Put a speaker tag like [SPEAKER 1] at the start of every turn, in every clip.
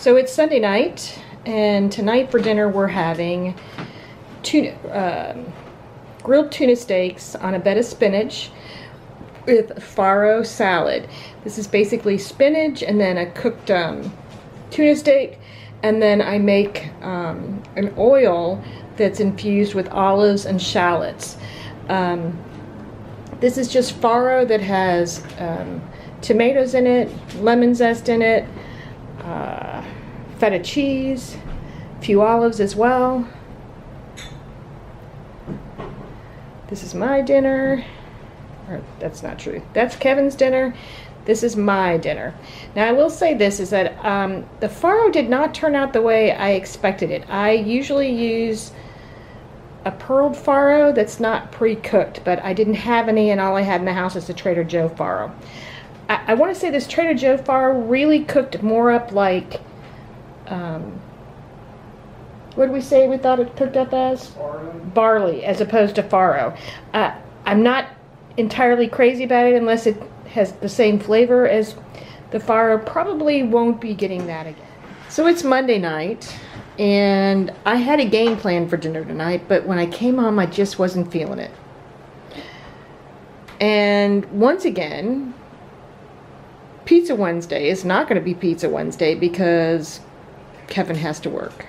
[SPEAKER 1] So it's Sunday night, and tonight for dinner we're having grilled tuna steaks on a bed of spinach with farro salad. This is basically spinach and then a cooked tuna steak, and then I make an oil that's infused with olives and shallots. This is just farro that has tomatoes in it, lemon zest in it, feta cheese, a few olives as well. This is my dinner. Or that's not true. That's Kevin's dinner. This is my dinner. Now I will say this is that the farro did not turn out the way I expected it. I usually use a pearled farro that's not pre-cooked, but I didn't have any, and all I had in the house is the Trader Joe farro. I want to say this Trader Joe farro really cooked more up like, what did we say we thought it cooked up as? Barley, as opposed to farro. I'm not entirely crazy about it unless it has the same flavor as the farro. Probably won't be getting that again. So it's Monday night, and I had a game plan for dinner tonight, but when I came home I just wasn't feeling it. And once again, Pizza Wednesday is not going to be Pizza Wednesday because Kevin has to work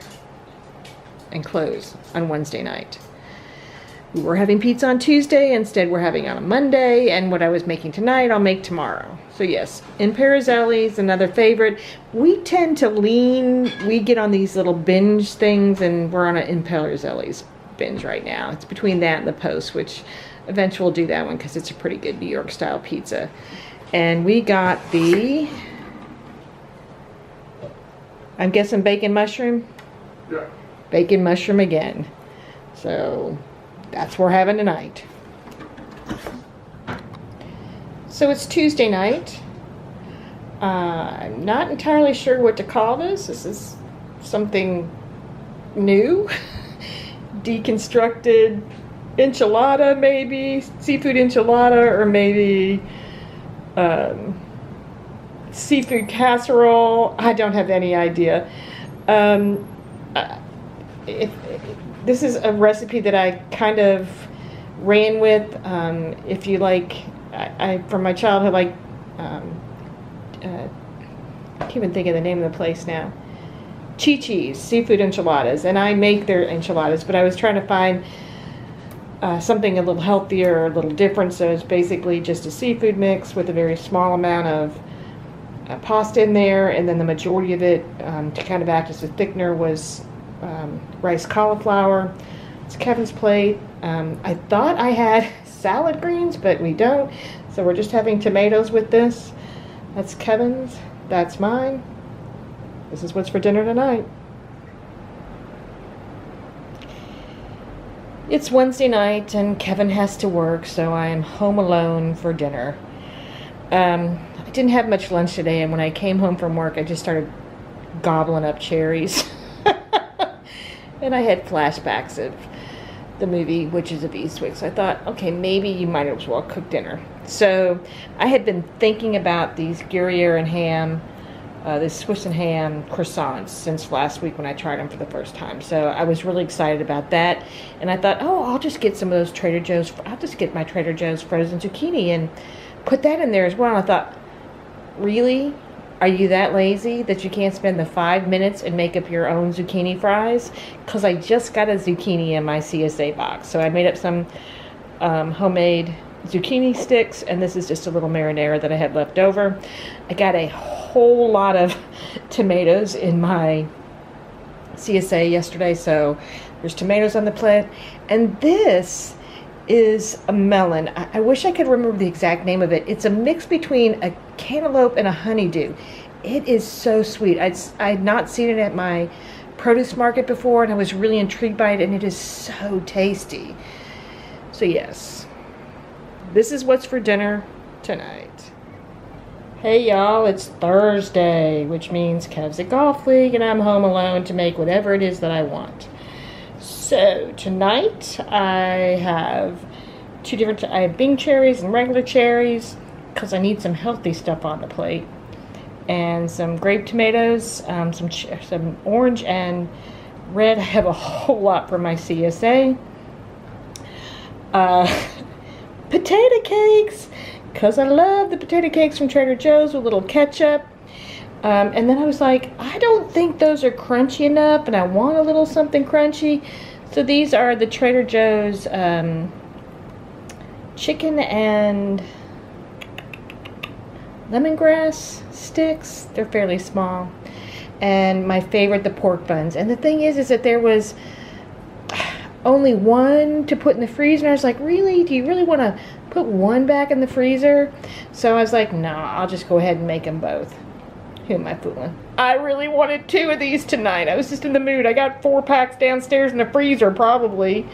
[SPEAKER 1] and close on Wednesday night. We were having pizza on Tuesday, instead we're having on a Monday, and what I was making tonight I'll make tomorrow. So yes, Imperizelli's another favorite. We tend to we get on these little binge things, and we're on an Imperizelli's binge right now. It's between that and the Post, which eventually we'll do that one because it's a pretty good New York style pizza. And we got the, I'm guessing bacon mushroom?
[SPEAKER 2] Yeah.
[SPEAKER 1] Bacon mushroom again. So that's what we're having tonight. So it's Tuesday night. I'm not entirely sure what to call this. This is something new. Deconstructed enchilada, maybe. Seafood enchilada, or maybe seafood casserole. I don't have any idea. This is a recipe that I kind of ran with. If you like, I from my childhood, like, I can't even think of the name of the place now. Chi-Chi's seafood enchiladas, and I make their enchiladas, but I was trying to find something a little healthier, a little different. So it's basically just a seafood mix with a very small amount of pasta in there, and then the majority of it, to kind of act as a thickener, was rice cauliflower. It's Kevin's plate. I thought I had salad greens, but we don't, so we're just having tomatoes with this. That's Kevin's, that's mine. This is what's for dinner tonight. It's Wednesday night and Kevin has to work, so I am home alone for dinner. I didn't have much lunch today, and when I came home from work I just started gobbling up cherries. And I had flashbacks of the movie Witches of Eastwick, so I thought, okay, maybe you might as well cook dinner. So I had been thinking about these Gruyere and ham, this Swiss and ham croissants since last week when I tried them for the first time. So I was really excited about that, and I thought, oh, I'll just get some of those Trader Joe's, I'll just get my Trader Joe's frozen zucchini and put that in there as well. And I thought, really? Are you that lazy that you can't spend the 5 minutes and make up your own zucchini fries? Because I just got a zucchini in my CSA box. So I made up some homemade zucchini sticks, and this is just a little marinara that I had left over. I got a whole lot of tomatoes in my CSA yesterday, so there's tomatoes on the plate. And this is a melon. I wish I could remember the exact name of it. It's a mix between a cantaloupe and a honeydew. It is so sweet. I'd not seen it at my produce market before, and I was really intrigued by it, and it is so tasty. So yes, this is what's for dinner tonight. Hey y'all, it's Thursday, which means Kev's at golf league, and I'm home alone to make whatever it is that I want. So tonight I have I have Bing cherries and regular cherries because I need some healthy stuff on the plate. and some grape tomatoes, some orange and red. I have a whole lot for my CSA. Potato cakes, because I love the potato cakes from Trader Joe's with a little ketchup. And then I was like, I don't think those are crunchy enough, and I want a little something crunchy. So these are the Trader Joe's chicken and lemongrass sticks. They're fairly small. And my favorite, the pork buns. And the thing is that there was only one to put in the freezer. And I was like, really? Do you really want to put one back in the freezer? So I was like, no, I'll just go ahead and make them both. Who am I fooling? I really wanted 2 of these tonight. I was just in the mood. I got 4 packs downstairs in the freezer, probably.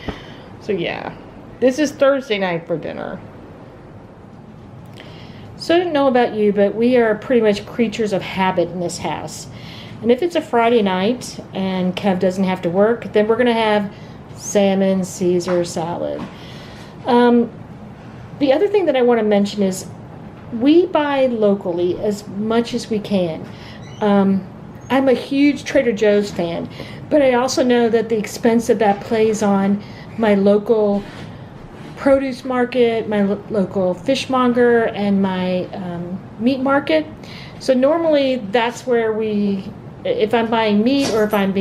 [SPEAKER 1] So yeah, this is Thursday night for dinner. So I don't know about you, but we are pretty much creatures of habit in this house. And if it's a Friday night and Kev doesn't have to work, then we're going to have salmon Caesar salad. The other thing that I want to mention is we buy locally as much as we can. I'm a huge Trader Joe's fan, but I also know that the expense that plays on my local produce market, my local fishmonger, and my meat market. So normally that's where if I'm buying meat or if I'm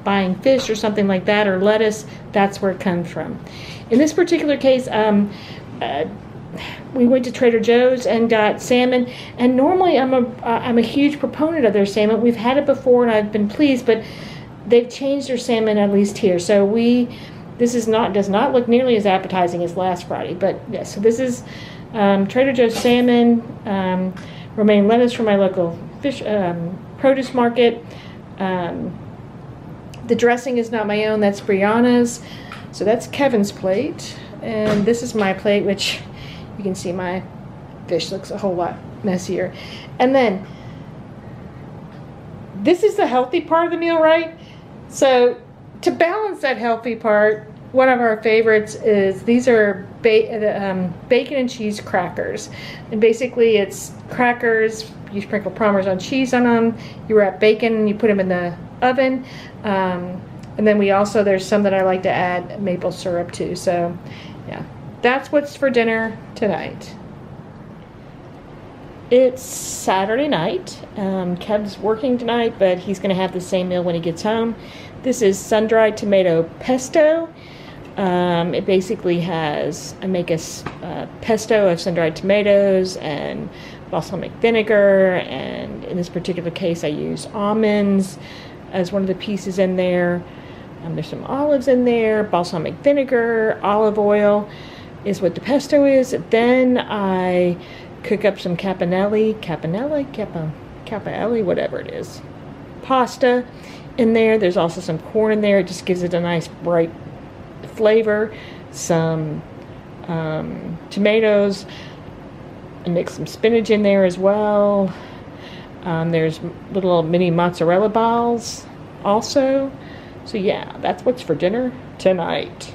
[SPEAKER 1] buying fish or something like that, or lettuce, that's where it comes from. In this particular case, we went to Trader Joe's and got salmon, and normally I'm a huge proponent of their salmon. We've had it before and I've been pleased, but they've changed their salmon, at least here. So this does not look nearly as appetizing as last Friday, but yes. So this is Trader Joe's salmon, romaine lettuce from my local fish produce market. The dressing is not my own, that's Brianna's. So that's Kevin's plate, and this is my plate, which you can see my fish looks a whole lot messier. And then this is the healthy part of the meal, right? So to balance that healthy part, one of our favorites is these are bacon and cheese crackers. And basically it's crackers, you sprinkle Parmesan cheese on them, you wrap bacon and you put them in the oven. And then there's some that I like to add maple syrup to. So yeah, that's what's for dinner tonight. It's Saturday night. Kev's working tonight, but he's going to have the same meal when he gets home. This is sun-dried tomato pesto. It basically I make a pesto of sun-dried tomatoes and balsamic vinegar, and in this particular case I use almonds as one of the pieces in there. There's some olives in there, balsamic vinegar, olive oil is what the pesto is. Then I cook up some cappelli, whatever it is, pasta in there. There's also some corn in there. It just gives it a nice bright flavor. Some tomatoes. I mix some spinach in there as well. There's little mini mozzarella balls also. So yeah, that's what's for dinner tonight.